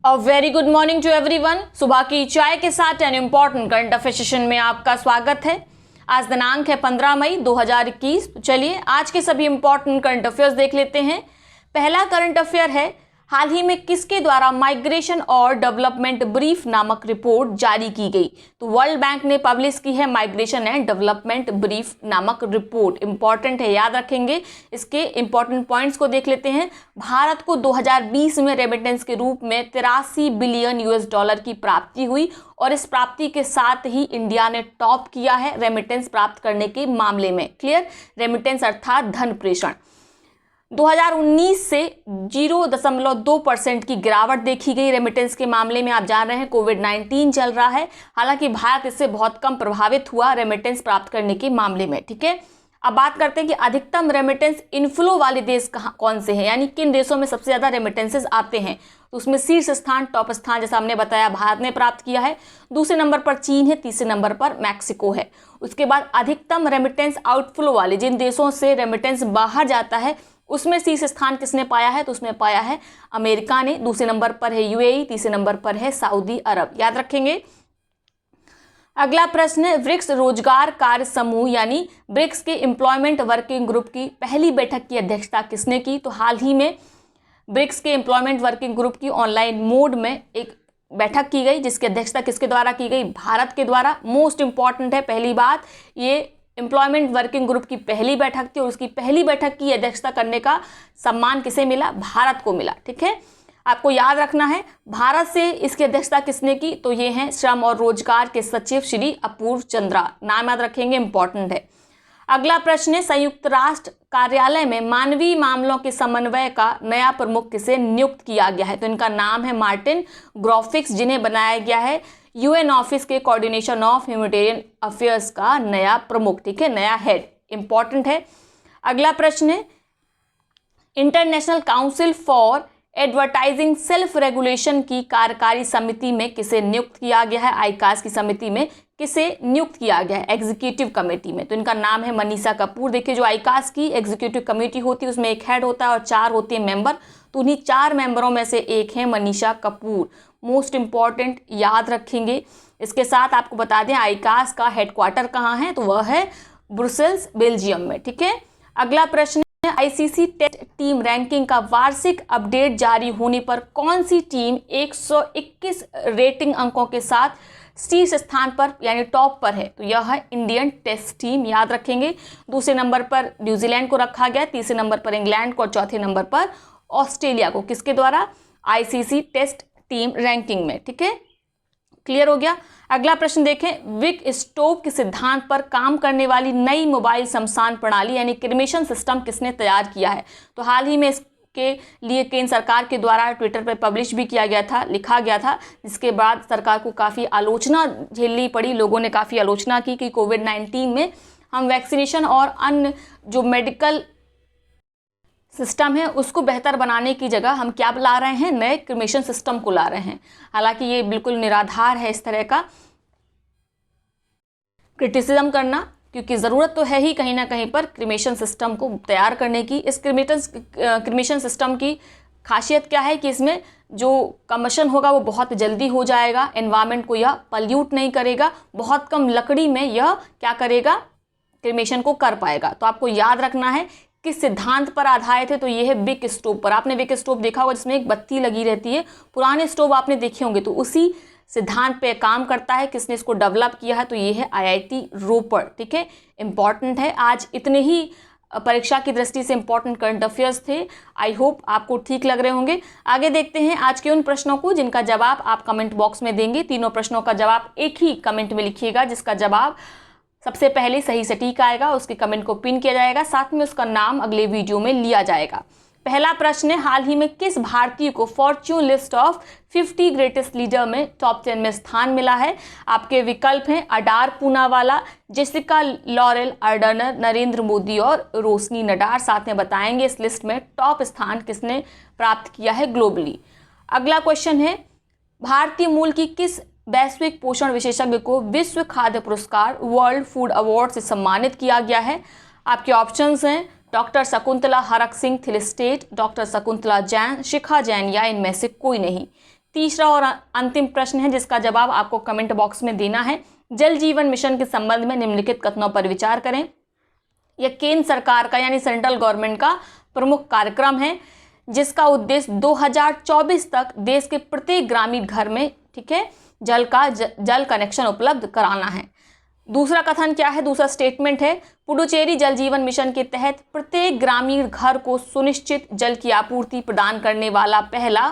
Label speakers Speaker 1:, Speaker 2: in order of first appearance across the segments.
Speaker 1: A very good morning to everyone. सुबह की चाय के साथ an important current affair session में आपका स्वागत है। आज दिनांक है 15 मई 2021। तो चलिए आज के सभी इंपॉर्टेंट करंट अफेयर्स देख लेते हैं। पहला करंट अफेयर है, हाल ही में किसके द्वारा माइग्रेशन और डेवलपमेंट ब्रीफ नामक रिपोर्ट जारी की गई? तो वर्ल्ड बैंक ने पब्लिश की है माइग्रेशन एंड डेवलपमेंट ब्रीफ नामक रिपोर्ट। इंपॉर्टेंट है, याद रखेंगे। इसके इंपॉर्टेंट पॉइंट्स को देख लेते हैं। भारत को 2020 में रेमिटेंस के रूप में 83 बिलियन US डॉलर की प्राप्ति हुई और इस प्राप्ति के साथ ही इंडिया ने टॉप किया है रेमिटेंस प्राप्त करने के मामले में। क्लियर? रेमिटेंस अर्थात धन प्रेषण। 2019 से 0.2% की गिरावट देखी गई रेमिटेंस के मामले में। आप जान रहे हैं कोविड-19 चल रहा है, हालांकि भारत इससे बहुत कम प्रभावित हुआ रेमिटेंस प्राप्त करने के मामले में। ठीक है, अब बात करते हैं कि अधिकतम रेमिटेंस इनफ्लो वाले देश कौन से हैं, यानी किन देशों में सबसे ज़्यादा रेमिटेंसेस आते हैं। तो उसमें शीर्ष स्थान, टॉप स्थान जैसा हमने बताया भारत ने प्राप्त किया है। दूसरे नंबर पर चीन है, तीसरे नंबर पर मैक्सिको है। उसके बाद अधिकतम रेमिटेंस आउटफ्लो वाले, जिन देशों से रेमिटेंस बाहर जाता है, उसमें शीर्ष स्थान किसने पाया है? तो उसमें पाया है अमेरिका ने। दूसरे नंबर पर है UAE, तीसरे नंबर पर है सऊदी अरब। याद रखेंगे। अगला प्रश्न है, ब्रिक्स रोजगार कार्य समूह यानी ब्रिक्स के एम्प्लॉयमेंट वर्किंग ग्रुप की पहली बैठक की अध्यक्षता किसने की? तो हाल ही में ब्रिक्स के एम्प्लॉयमेंट वर्किंग ग्रुप की ऑनलाइन मोड में एक बैठक की गई, जिसकी अध्यक्षता किसके द्वारा की गई? भारत के द्वारा। मोस्ट इंपॉर्टेंट है पहली बात, ये एम्प्लॉयमेंट वर्किंग ग्रुप की पहली बैठक थी और उसकी पहली बैठक की अध्यक्षता करने का सम्मान किसे मिला? भारत को मिला। ठीक है, आपको याद रखना है भारत से इसकी अध्यक्षता किसने की? तो ये हैं श्रम और रोजगार के सचिव श्री अपूर्व चंद्रा। नाम याद रखेंगे, इंपॉर्टेंट है। अगला प्रश्न है, संयुक्त राष्ट्र कार्यालय में मानवीय मामलों के समन्वय का नया प्रमुख किसे नियुक्त किया गया है? तो इनका नाम है मार्टिन ग्रोफिक्स, जिन्हें बनाया गया है UN ऑफिस के कोऑर्डिनेशन ऑफ ह्यूमैनिटेरियन अफेयर्स का नया प्रमुख। ठीक है, नया हेड। इंपॉर्टेंट है। अगला प्रश्न है, international council for advertising self regulation की कार्यकारी समिति में किसे नियुक्त किया गया है? आईकास की समिति में किसे नियुक्त किया गया है? एग्जीक्यूटिव कमेटी में। तो इनका नाम है मनीषा कपूर। देखिए, जो आईकास की एग्जीक्यूटिव कमेटी होती है उसमें एक हेड होता है और 4 होते हैं मेंबर, तो उन्हीं 4 मेंबरों में से एक है मनीषा कपूर। मोस्ट इंपॉर्टेंट, याद रखेंगे। इसके साथ आपको बता दें आईकास का हेडक्वार्टर कहाँ है? तो वह है ब्रुसेल्स, बेल्जियम में। ठीक है, अगला प्रश्न, ICC टेस्ट टीम रैंकिंग का वार्षिक अपडेट जारी होने पर कौन सी टीम 121 रेटिंग अंकों के साथ शीर्ष स्थान पर यानी टॉप पर है? तो यह है इंडियन टेस्ट टीम। याद रखेंगे। दूसरे नंबर पर न्यूजीलैंड को रखा गया, तीसरे नंबर पर इंग्लैंड को और चौथे नंबर पर ऑस्ट्रेलिया को। किसके द्वारा? ICC टेस्ट टीम रैंकिंग में। ठीक है, क्लियर हो गया। अगला प्रश्न देखें, विक स्टोव के सिद्धांत पर काम करने वाली नई मोबाइल शमशान प्रणाली यानी क्रिमेशन सिस्टम किसने तैयार किया है? तो हाल ही में इसके लिए केंद्र सरकार के द्वारा ट्विटर पर पब्लिश भी किया गया था, लिखा गया था, जिसके बाद सरकार को काफ़ी आलोचना झेलनी पड़ी। लोगों ने काफ़ी आलोचना की कि कोविड-19 में हम वैक्सीनेशन और अन्य जो मेडिकल सिस्टम है उसको बेहतर बनाने की जगह हम क्या ला रहे हैं? नए क्रिमेशन सिस्टम को ला रहे हैं। हालांकि ये बिल्कुल निराधार है इस तरह का क्रिटिसिज्म करना, क्योंकि ज़रूरत तो है ही कहीं ना कहीं पर क्रिमेशन सिस्टम को तैयार करने की। इस क्रिमेशन सिस्टम की खासियत क्या है कि इसमें जो कम्बशन होगा वो बहुत जल्दी हो जाएगा, एनवायरनमेंट को यह पल्यूट नहीं करेगा, बहुत कम लकड़ी में यह क्या करेगा? क्रिमेशन को कर पाएगा। तो आपको याद रखना है किस सिद्धांत पर आधारित है? तो ये है विक स्टोव पर। आपने विक स्टोव देखा होगा जिसमें एक बत्ती लगी रहती है, पुराने स्टोव आपने देखे होंगे, तो उसी सिद्धांत पे काम करता है। किसने इसको डेवलप किया है? तो ये है IIT रोपड़। ठीक है, इंपॉर्टेंट है। आज इतने ही परीक्षा की दृष्टि से इंपॉर्टेंट करंट अफेयर्स थे। आई होप आपको ठीक लग रहे होंगे। आगे देखते हैं आज के उन प्रश्नों को जिनका जवाब आप कमेंट बॉक्स में देंगे। तीनों प्रश्नों का जवाब एक ही कमेंट में लिखिएगा, जिसका जवाब सबसे पहले सही सटीक आएगा उसके कमेंट को पिन किया जाएगा, साथ में उसका नाम अगले वीडियो में लिया जाएगा। पहला प्रश्न है, हाल ही में किस भारतीय को Fortune list of 50 greatest leader में टॉप 10 में स्थान मिला है? आपके विकल्प हैं अडार पूनावाला, जेसिका लॉरेल अर्डनर, नरेंद्र मोदी और रोशनी नडार। साथ में बताएंगे इस लिस्ट में टॉप स्थान किसने प्राप्त किया है ग्लोबली। अगला क्वेश्चन है, भारतीय मूल की किस वैश्विक पोषण विशेषज्ञ को विश्व खाद्य पुरस्कार वर्ल्ड फूड अवार्ड से सम्मानित किया गया है? आपके ऑप्शंस हैं डॉक्टर शकुंतला हरक सिंह थिलिस्टेट, डॉक्टर शकुंतला जैन, शिखा जैन या इनमें से कोई नहीं। तीसरा और अंतिम प्रश्न है जिसका जवाब आपको कमेंट बॉक्स में देना है। जल जीवन मिशन के संबंध में निम्नलिखित कथनों पर विचार करें। यह केंद्र सरकार का यानी सेंट्रल गवर्नमेंट का प्रमुख कार्यक्रम है जिसका उद्देश्य 2024 तक देश के प्रत्येक ग्रामीण घर में, ठीक है, जल कनेक्शन उपलब्ध कराना है। दूसरा कथन क्या है, दूसरा स्टेटमेंट है, पुडुचेरी जल जीवन मिशन के तहत प्रत्येक ग्रामीण घर को सुनिश्चित जल की आपूर्ति प्रदान करने वाला पहला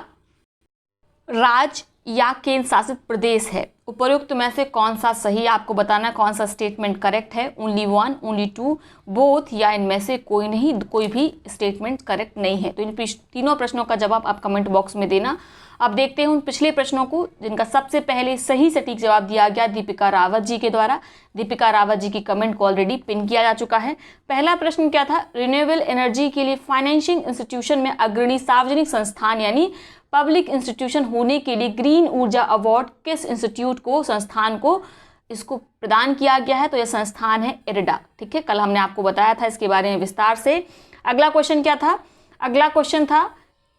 Speaker 1: राज्य या केंद्र शासित प्रदेश है। उपरोक्त में से कौन सा सही, आपको बताना कौन सा स्टेटमेंट करेक्ट है। ओनली 1, ओनली 2, बोथ, या इनमें से कोई नहीं, कोई भी स्टेटमेंट करेक्ट नहीं है। तो इन तीनों प्रश्नों का जवाब आप कमेंट बॉक्स में देना। अब देखते हैं उन पिछले प्रश्नों को जिनका सबसे पहले सही सटीक जवाब दिया गया दीपिका रावत जी के द्वारा। दीपिका रावत जी की कमेंट को ऑलरेडी पिन किया जा चुका है। पहला प्रश्न क्या था, रिन्यूएबल एनर्जी के लिए फाइनेंशिंग इंस्टीट्यूशन में अग्रणी सार्वजनिक संस्थान यानी पब्लिक इंस्टीट्यूशन होने के लिए ग्रीन ऊर्जा अवार्ड किस इंस्टीट्यूट को, संस्थान को इसको प्रदान किया गया है? तो यह संस्थान है इरडा। ठीक है, कल हमने आपको बताया था इसके बारे में विस्तार से। अगला क्वेश्चन क्या था, अगला क्वेश्चन था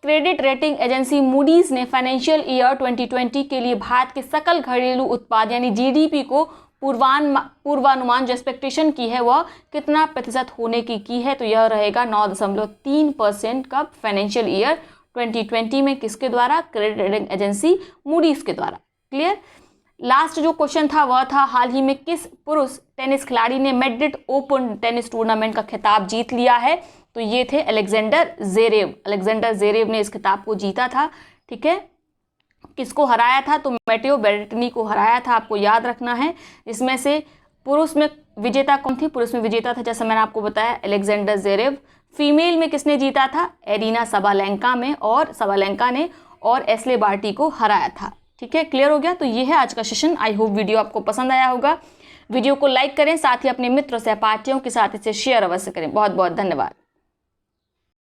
Speaker 1: क्रेडिट रेटिंग एजेंसी मूडीज ने फाइनेंशियल ईयर 2020 के लिए भारत के सकल घरेलू उत्पाद यानी जीडीपी को पूर्वानुमान जो एक्सपेक्टेशन की है वह कितना प्रतिशत होने की है? तो यह रहेगा 9.3% का फाइनेंशियल ईयर 2020 में। किसके द्वारा? क्रेडिट रेटिंग एजेंसी मूडीज के द्वारा। क्लियर। लास्ट जो क्वेश्चन था वह था हाल ही में किस पुरुष टेनिस खिलाड़ी ने मैड्रिड ओपन टेनिस टूर्नामेंट का खिताब जीत लिया है? तो ये थे अलेक्जेंडर ज़वेरेव। अलेक्जेंडर ज़वेरेव ने इस खिताब को जीता था। ठीक है, किसको हराया था? तो मैटेओ बेरेटिनी को हराया था, आपको याद रखना है। इसमें से पुरुष में विजेता कौन थी? पुरुष में विजेता था जैसा मैंने आपको बताया अलेक्जेंडर ज़वेरेव। फीमेल में किसने जीता था? एरिना सबालेंका में, और सबालेंका ने और एस्ले बार्टी को हराया था। ठीक है, क्लियर हो गया। तो ये है आज का सेशन। आई होप वीडियो आपको पसंद आया होगा। वीडियो को लाइक करें, साथ ही अपने मित्रों सहपाठियों के साथ इसे शेयर अवश्य करें। बहुत बहुत धन्यवाद।